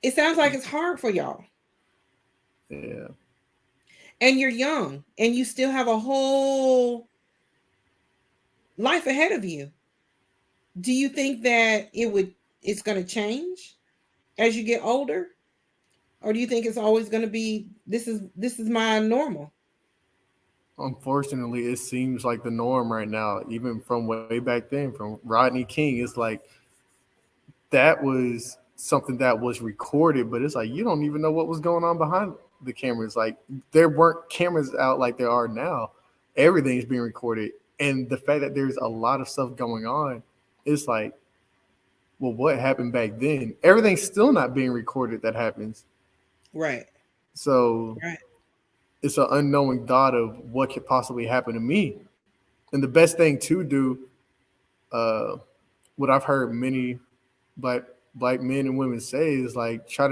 It sounds like it's hard for y'all. Yeah. And you're young and you still have a whole life ahead of you. Do you think that it's going to change as you get older? Or do you think it's always going to be this is my normal? Unfortunately, it seems like the norm right now, even from way back then, from Rodney King. It's like that was something that was recorded, but it's like you don't even know what was going on behind the cameras. Like there weren't cameras out like there are now. Everything's being recorded. And the fact that there's a lot of stuff going on, it's like, well, what happened back then? Everything's still not being recorded that happens. Right. So Right. it's an unknowing thought of what could possibly happen to me. And the best thing to do, what I've heard many black men and women say is like try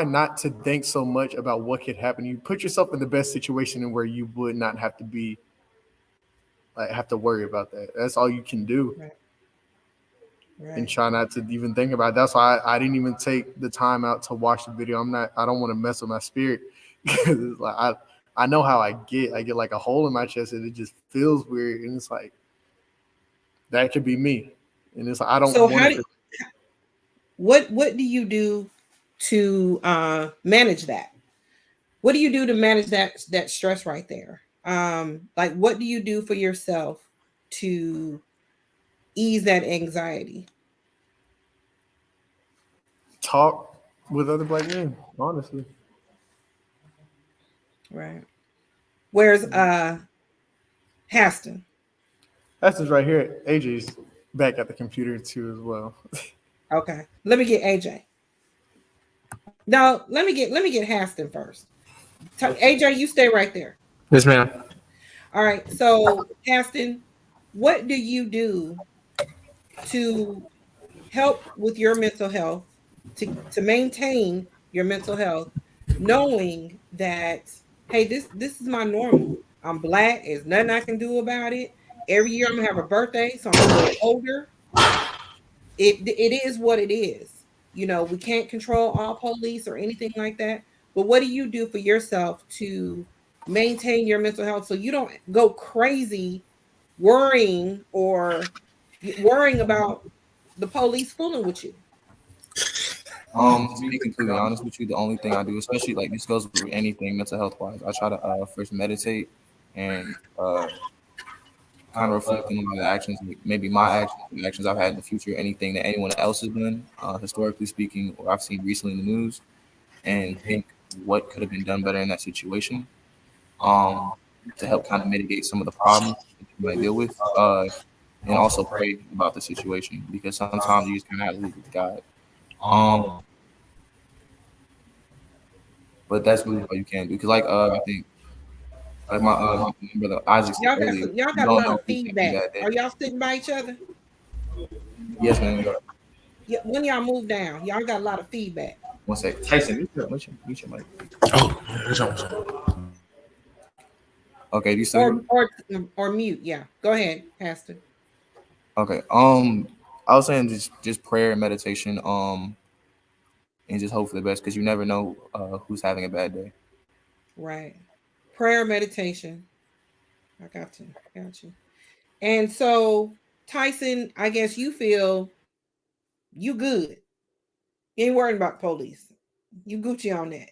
not to think so much about what could happen. You put yourself in the best situation in where you would not have to be like have to worry about that. That's all you can do. Right. And try not to even think about it. That's why I didn't even take the time out to watch the video. I don't want to mess with my spirit because it's like I know how I get like a hole in my chest and it just feels weird. And it's like, that could be me. And it's like, I don't So want to. what do you do to manage that? What do you do to manage that stress right there? Like what do you do for yourself to ease that anxiety? Talk with other black men, honestly. Right. Where's Haston? That's right here. AJ's back at the computer too as well. Okay. Let me get AJ. No, let me get Haston first. AJ, you stay right there. Yes, ma'am. All right. So, Haston, what do you do to help with your mental health, to maintain your mental health, knowing that, hey, this is my normal. I'm black. There's nothing I can do about it. Every year I'm gonna have a birthday, so I'm gonna get older. It is what it is. We can't control all police or anything like that. But what do you do for yourself to maintain your mental health so you don't go crazy worrying about the police fooling with you? To be completely honest with you, the only thing I do, especially like this goes with anything mental health wise, I try to first meditate and kind of reflecting on the actions, like maybe my actions, the actions I've had in the future, anything that anyone else has done, historically speaking, or I've seen recently in the news, and think what could have been done better in that situation. um, to help kind of mitigate some of the problems that you might deal with, and also pray about the situation, because sometimes you just kind of have to leave it with God. But that's really all you can do, because I think like my brother Isaac said earlier, Y'all you got a don't lot know of who's having a feedback. bad day. Are y'all sitting by each other? Yes, man. Yeah, when y'all move down, y'all got a lot of feedback. One sec, Tyson, mute your mic. Oh, that's awesome. Okay, do you still hear me? Or mute. Yeah, go ahead, Pastor. Okay. I was saying just prayer and meditation. And just hope for the best, because you never know who's having a bad day. Right. Prayer, meditation. I got you. And so, Tyson, I guess you feel you good. You ain't worrying about police. You Gucci on that.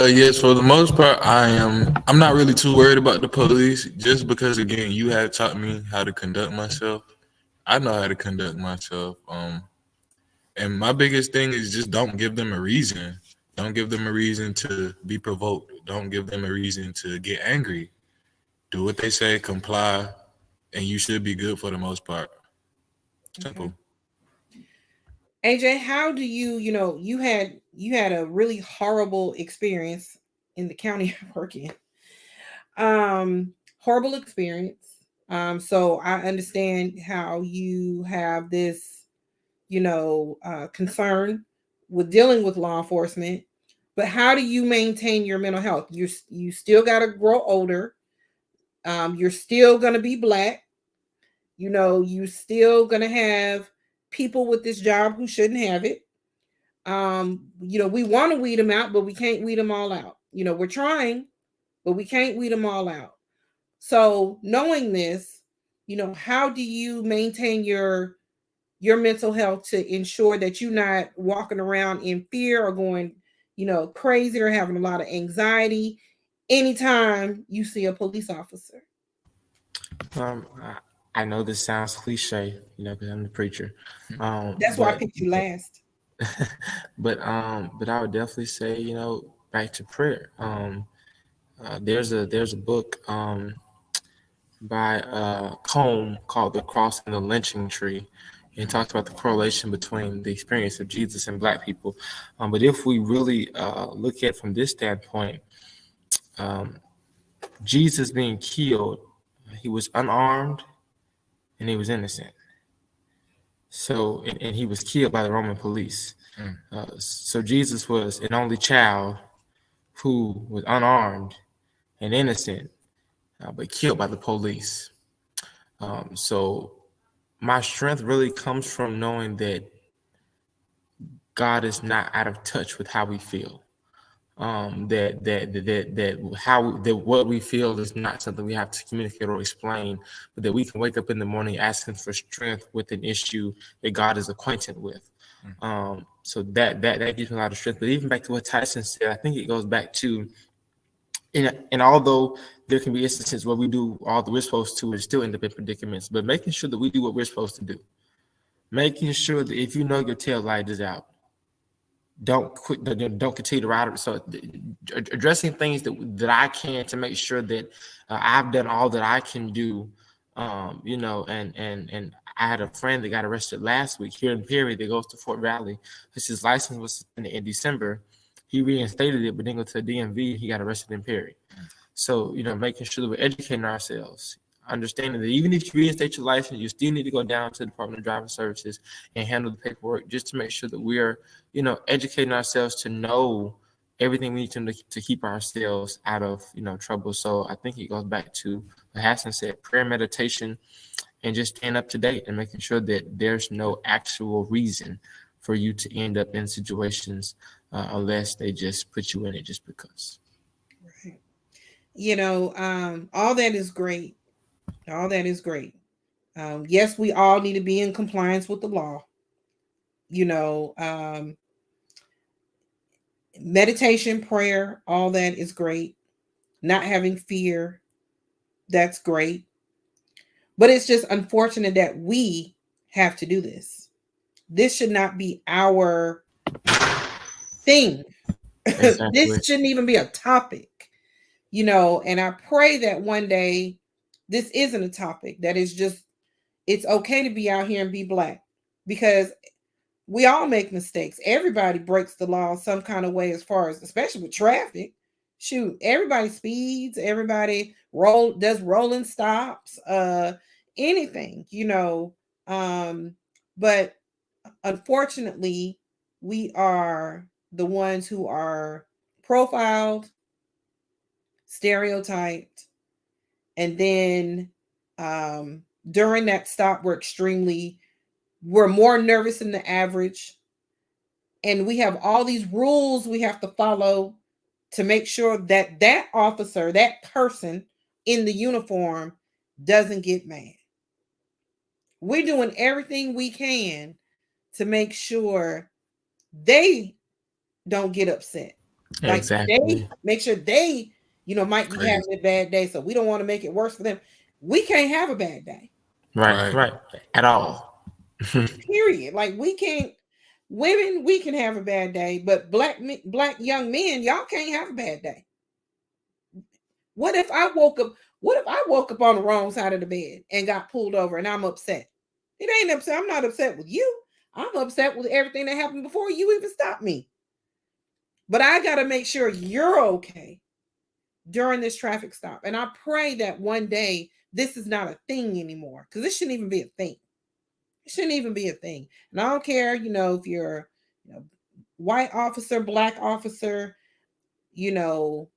Yes, for the most part, I'm not really too worried about the police, just because again, you have taught me how to conduct myself. I know how to conduct myself. And my biggest thing is just don't give them a reason. Don't give them a reason to be provoked. Don't give them a reason to get angry. Do what they say, comply, and you should be good for the most part. Simple. Okay. AJ, how do you had a really horrible experience in the county I work in. Horrible experience. So I understand how you have this, concern with dealing with law enforcement, but how do you maintain your mental health? You still got to grow older. You're still going to be Black. You still going to have people with this job who shouldn't have it. We want to weed them out, but we can't weed them all out. We're trying, but we can't weed them all out. So knowing this, how do you maintain your mental health to ensure that you're not walking around in fear or going, crazy or having a lot of anxiety anytime you see a police officer? I know this sounds cliche, because I'm the preacher. That's why I picked you last. but I would definitely say, back to prayer. There's a book by Combe called "The Cross and the Lynching Tree." It talks about the correlation between the experience of Jesus and Black people. But if we really look at it from this standpoint, Jesus being killed, he was unarmed and he was innocent. So, and he was killed by the Roman police. So Jesus was an only child who was unarmed and innocent, but killed by the police. So my strength really comes from knowing that God is not out of touch with how we feel. That what we feel is not something we have to communicate or explain, but that we can wake up in the morning asking for strength with an issue that God is acquainted with. So that gives me a lot of strength. But even back to what Tyson said, I think it goes back to, and although there can be instances where we do all that we're supposed to and still end up in predicaments, but making sure that we do what we're supposed to do, making sure that if you know your tail light is out, don't continue to ride it. So addressing things that I can to make sure that I've done all that I can do, and I had a friend that got arrested last week here in Perry that goes to Fort Valley because his license was in December. He reinstated it, but then go to the DMV, he got arrested in Perry. So, making sure that we're educating ourselves, understanding that even if you reinstate your license, you still need to go down to the Department of Driving Services and handle the paperwork just to make sure that we're, educating ourselves to know everything we need to keep ourselves out of, trouble. So I think it goes back to what Hassan said, prayer, meditation, and just staying up to date and making sure that there's no actual reason for you to end up in situations unless they just put you in it just because. Right. All that is great. All that is great. Yes, we all need to be in compliance with the law. Meditation, prayer, all that is great. Not having fear, that's great. But it's just unfortunate that we have to do this. This should not be our thing. Exactly. This shouldn't even be a topic. And I pray that one day this isn't a topic that is just, it's okay to be out here and be Black, because we all make mistakes. Everybody breaks the law some kind of way, as far as, especially with traffic. Shoot, everybody speeds, everybody does rolling stops, anything, but unfortunately, we are the ones who are profiled, stereotyped, and then during that stop, we're more nervous than the average, and we have all these rules we have to follow to make sure that that officer, that person in the uniform, doesn't get mad. We're doing everything we can to make sure they don't get upset. Like, Exactly. they make sure they, might be Crazy. having a bad day, so we don't want to make it worse for them. We can't have a bad day. Right. Right. At all. Period. Like, we can't. Women, we can have a bad day, but black young men, y'all can't have a bad day. What if I woke up? What if I woke up on the wrong side of the bed and got pulled over and I'm upset? It ain't upset. I'm not upset with you. I'm upset with everything that happened before you even stopped me. But I got to make sure you're okay during this traffic stop. And I pray that one day this is not a thing anymore, because this shouldn't even be a thing. It shouldn't even be a thing. And I don't care, if you're, white officer, Black officer, you know,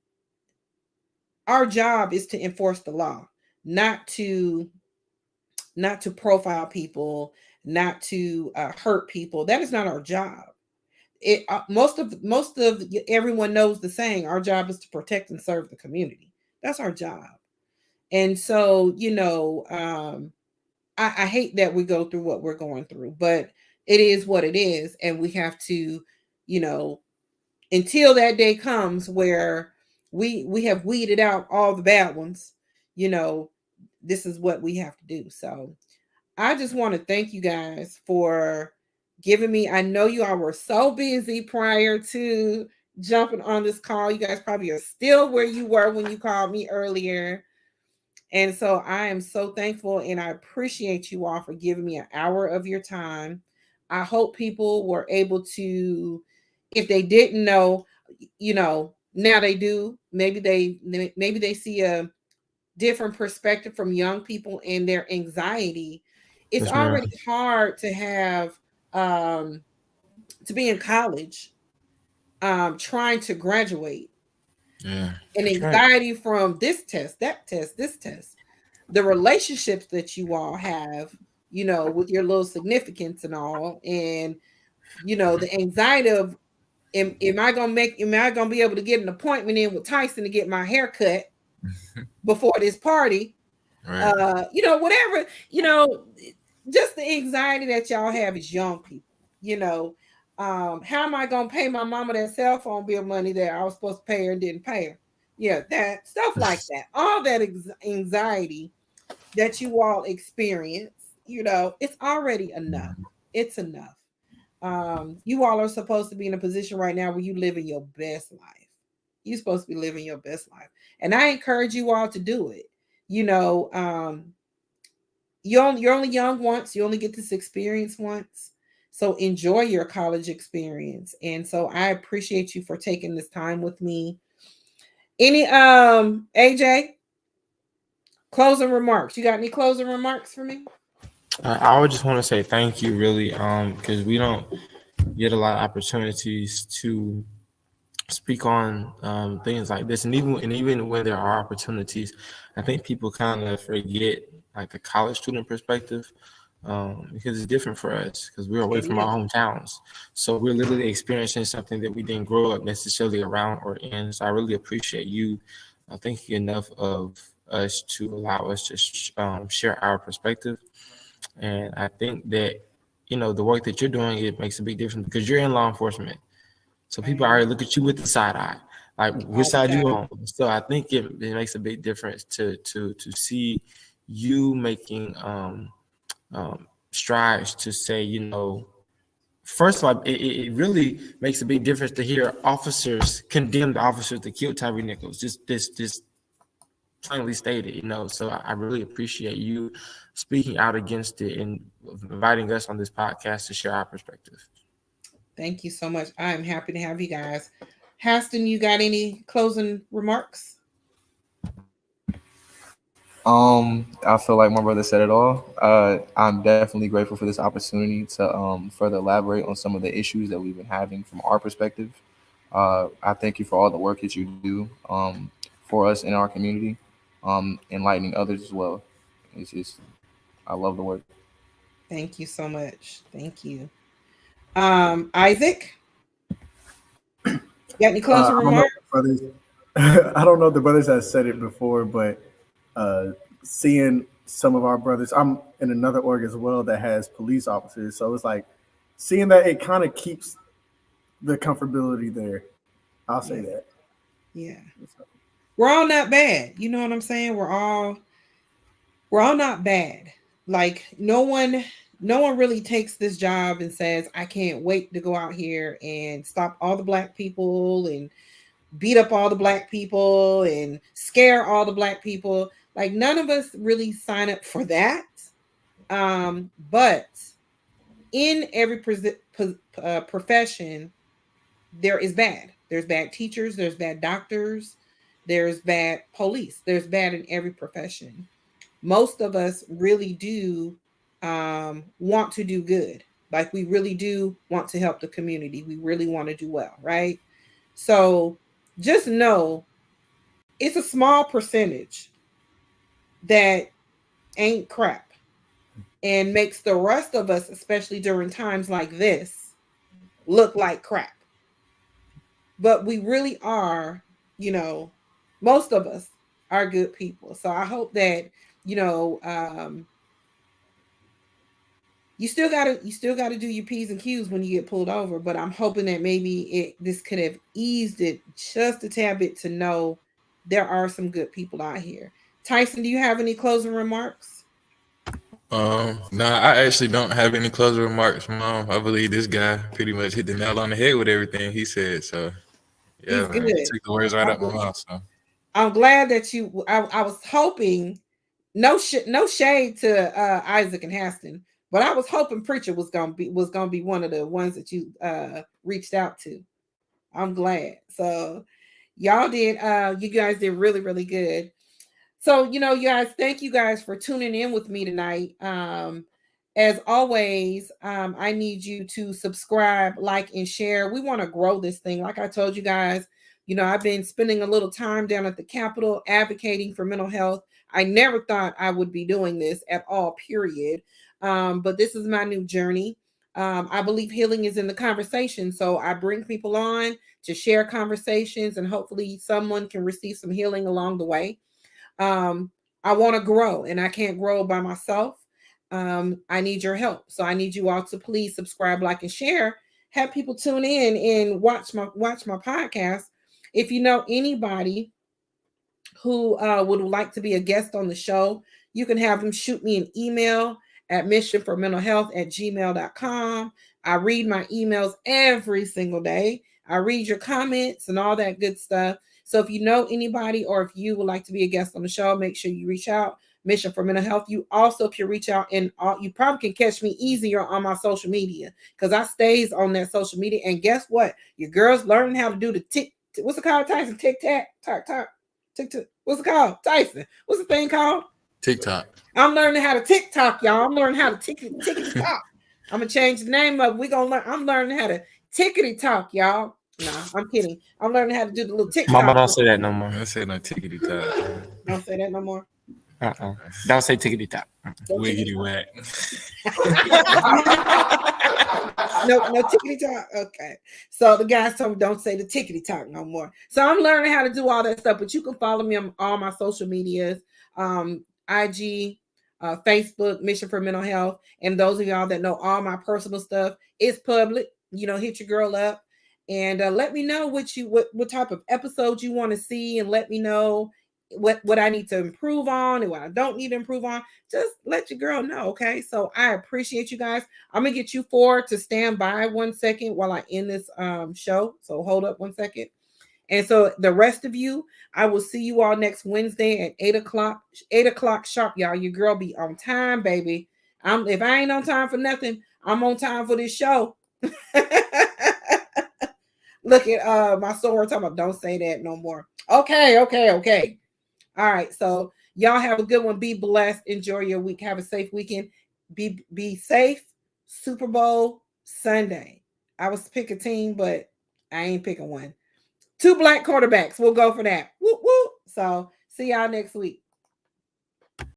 our job is to enforce the law, not to profile people, not to hurt people. That is not our job. Most of everyone knows the saying, our job is to protect and serve the community. That's our job. And so, I hate that we go through what we're going through, but it is what it is. And we have to, you know, until that day comes where we have weeded out all the bad ones, this is what we have to do. So I just want to thank you guys for giving me. I know you all were so busy prior to jumping on this call. You guys probably are still where you were when you called me earlier. And so I am so thankful, and I appreciate you all for giving me an hour of your time. I hope people were able to, if they didn't know, now they do. Maybe they see a different perspective from young people and their anxiety. It's Yes, ma'am. already hard to have to be in college, trying to graduate, Yeah. and That's right. anxiety from this test, that test, this test, the relationships that you all have, with your little significance and all, and the anxiety of, am I gonna be able to get an appointment in with Tyson to get my hair cut before this party? Right. Whatever, just the anxiety that y'all have as young people, how am I gonna pay my mama that cell phone bill money that I was supposed to pay her and didn't pay her? Yeah, that stuff like that, all that anxiety that you all experience, it's already enough. It's enough. You all are supposed to be in a position right now where you living your best life. You're supposed to be living your best life, and I encourage you all to do it. you know um you're only young once. You only get this experience once, so enjoy your college experience. And so I appreciate you for taking this time with me. Any AJ, closing remarks? You got any closing remarks for me? I would just want to say thank you, really, because we don't get a lot of opportunities to speak on things like this, and even when there are opportunities, I think people kind of forget like the college student perspective, because it's different for us because we're away It from our is. hometowns, so we're literally experiencing something that we didn't grow up necessarily around or in. So I really appreciate you thinking enough of us to allow us to share our perspective. And I think that the work that you're doing, it makes a big difference because you're in law enforcement. So people Right. already look at you with the side eye, like which All the side you time. on. So I think it makes a big difference to see you making strides to say, first of all, it really makes a big difference to hear officers condemn the officers that killed Tyree Nichols. Just plainly stated, So I really appreciate you speaking out against it and inviting us on this podcast to share our perspective. Thank you so much. I'm happy to have you guys. Haston, you got any closing remarks? I feel like my brother said it all. I'm definitely grateful for this opportunity to further elaborate on some of the issues that we've been having from our perspective. I thank you for all the work that you do for us in our community, enlightening others as well. It's just, I love the work. Thank you so much. Thank you. Isaac, you got any closing I don't know remarks? if the brothers, I don't know if the brothers have said it before, but seeing some of our brothers, I'm in another org as well that has police officers, so it's like seeing that it kind of keeps the comfortability there. I'll say that. Yeah. We're all not bad. You know what I'm saying? We're all not bad. Like no one really takes this job and says, I can't wait to go out here and stop all the Black people and beat up all the Black people and scare all the Black people. Like none of us really sign up for that. But in every profession, there is bad. There's bad teachers, there's bad doctors, there's bad police, there's bad in every profession. Most of us really do want to do good. Like we really do want to help the community. We really want to do well, right? So just know it's a small percentage that ain't crap and makes the rest of us, especially during times like this, look like crap. But we really are, most of us are good people. So I hope that, you still gotta do your P's and Q's when you get pulled over. But I'm hoping that maybe this could have eased it just a tad bit to know there are some good people out here. Tyson, do you have any closing remarks? Nah, I actually don't have any closing remarks, Mom. I believe this guy pretty much hit the nail on the head with everything he said. So yeah, He's man, good. he took the words right out my mouth. So I'm glad that I was hoping, no shade to Isaac and Haston, but I was hoping Preacher was gonna be one of the ones that you reached out to. I'm glad. So y'all did you guys did really, really good. So, you guys, thank you guys for tuning in with me tonight. As always, I need you to subscribe, like, and share. We want to grow this thing. Like I told you guys, I've been spending a little time down at the Capitol advocating for mental health. I never thought I would be doing this at all, period. But this is my new journey. I believe healing is in the conversation. So I bring people on to share conversations, and hopefully someone can receive some healing along the way. I want to grow, and I can't grow by myself. I need your help. So I need you all to please subscribe, like, and share. Have people tune in and watch my podcast. If you know anybody who would like to be a guest on the show, you can have them shoot me an email at missionformentalhealth@gmail.com. I read my emails every single day. I read your comments and all that good stuff. So if you know anybody, or if you would like to be a guest on the show, make sure you reach out. Mission for Mental Health. You also can reach out, and you probably can catch me easier on my social media, because I stays on that social media. And guess what? Your girl's learning how to do the what's it called, Tyson? TikTok. What's it called, Tyson? What's the thing called? TikTok. I'm learning how to TikTok, y'all. I'm learning how to tickety talk. I'm gonna change the name of it. We gonna learn. I'm learning how to tickety talk, y'all. Nah, I'm kidding. I'm learning how to do the little TikTok. Mama, don't say that no more. I said no tickety top. Don't say that no more. Don't say tickety top. Wiggity whack. No tickety talk. Okay. So the guys told me don't say the tickety talk no more. So I'm learning how to do all that stuff. But you can follow me on all my social medias, IG, Facebook, Mission for Mental Health. And those of y'all that know all my personal stuff, it's public. Hit your girl up and let me know what type of episode you want to see, and let me know what I need to improve on and what I don't need to improve on, just let your girl know. Okay. So I appreciate you guys. I'm gonna get you four to stand by 1 second while I end this show. So hold up 1 second. And so the rest of you, I will see you all next Wednesday at 8 o'clock sharp, y'all. Your girl be on time, baby. If I ain't on time for nothing, I'm on time for this show. Look at my sword talking about don't say that no more. Okay. All right. So y'all have a good one. Be blessed. Enjoy your week. Have a safe weekend. Be safe. Super Bowl Sunday. I was pick a team, but I ain't picking one. 2 black quarterbacks. We'll go for that. Woo woo. So see y'all next week.